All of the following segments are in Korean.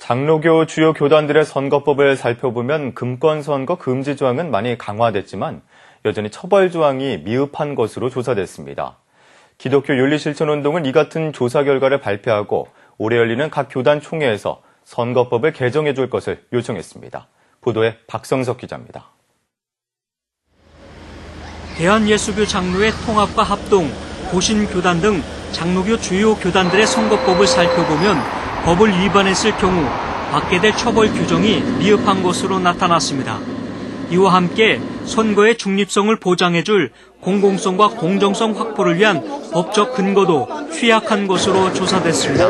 장로교 주요 교단들의 선거법을 살펴보면 금권선거 금지 조항은 많이 강화됐지만 여전히 처벌 조항이 미흡한 것으로 조사됐습니다. 기독교 윤리실천운동은 이 같은 조사 결과를 발표하고 올해 열리는 각 교단 총회에서 선거법을 개정해 줄 것을 요청했습니다. 보도에 박성석 기자입니다. 대한예수교 장로회 통합과 합동, 고신교단 등 장로교 주요 교단들의 선거법을 살펴보면 법을 위반했을 경우 받게 될 처벌 규정이 미흡한 것으로 나타났습니다. 이와 함께 선거의 중립성을 보장해줄 공공성과 공정성 확보를 위한 법적 근거도 취약한 것으로 조사됐습니다.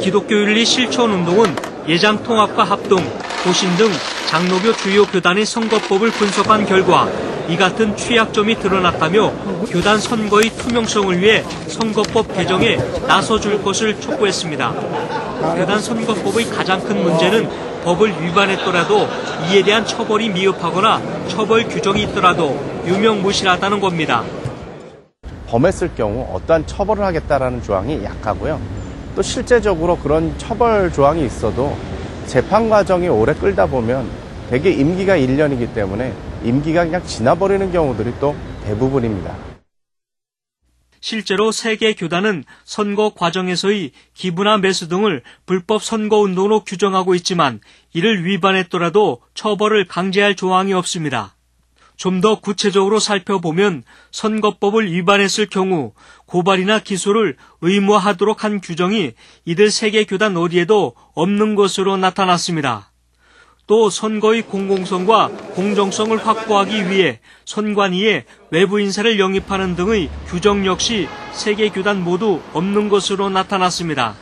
기독교윤리 실천운동은 예장 통합과 합동, 고신 등 장로교 주요 교단의 선거법을 분석한 결과 이 같은 취약점이 드러났다며 교단 선거의 투명성을 위해 선거법 개정에 나서줄 것을 촉구했습니다. 교단 선거법의 가장 큰 문제는 법을 위반했더라도 이에 대한 처벌이 미흡하거나 처벌 규정이 있더라도 유명무실하다는 겁니다. 범했을 경우 어떠한 처벌을 하겠다라는 조항이 약하고요. 또 실제적으로 그런 처벌 조항이 있어도 재판 과정이 오래 끌다 보면 대개 임기가 1년이기 때문에 임기가 그냥 지나버리는 경우들이 또 대부분입니다. 실제로 세 개 교단은 선거 과정에서의 기부나 매수 등을 불법 선거운동으로 규정하고 있지만 이를 위반했더라도 처벌을 강제할 조항이 없습니다. 좀 더 구체적으로 살펴보면 선거법을 위반했을 경우 고발이나 기소를 의무화하도록 한 규정이 이들 세 개 교단 어디에도 없는 것으로 나타났습니다. 또 선거의 공공성과 공정성을 확보하기 위해 선관위에 외부 인사를 영입하는 등의 규정 역시 세 개 교단 모두 없는 것으로 나타났습니다.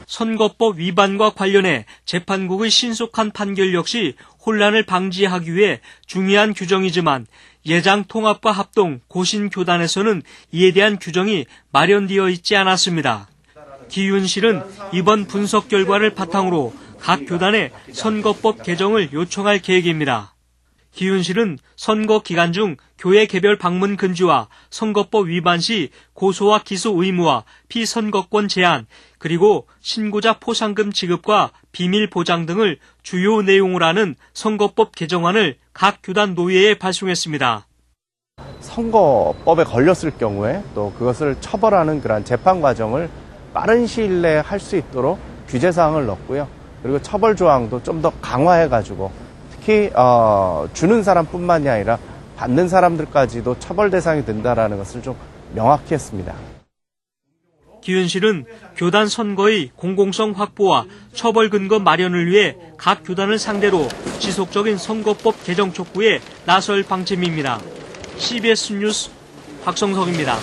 선거법 위반과 관련해 재판국의 신속한 판결 역시 혼란을 방지하기 위해 중요한 규정이지만 예장 통합과 합동 고신 교단에서는 이에 대한 규정이 마련되어 있지 않았습니다. 기윤실은 이번 분석 결과를 바탕으로 각 교단의 선거법 개정을 요청할 계획입니다. 기윤실은 선거 기간 중 교회 개별 방문 금지와 선거법 위반 시 고소와 기소 의무와 피선거권 제한, 그리고 신고자 포상금 지급과 비밀 보장 등을 주요 내용으로 하는 선거법 개정안을 각 교단 노회에 발송했습니다. 선거법에 걸렸을 경우에 또 그것을 처벌하는 그러한 재판 과정을 빠른 시일 내에 할 수 있도록 규제 사항을 넣었고요. 그리고 처벌 조항도 좀 더 강화해가지고 특히 주는 사람뿐만이 아니라 받는 사람들까지도 처벌 대상이 된다라는 것을 좀 명확히 했습니다. 기윤실은 교단 선거의 공공성 확보와 처벌 근거 마련을 위해 각 교단을 상대로 지속적인 선거법 개정 촉구에 나설 방침입니다. CBS 뉴스 박성석입니다.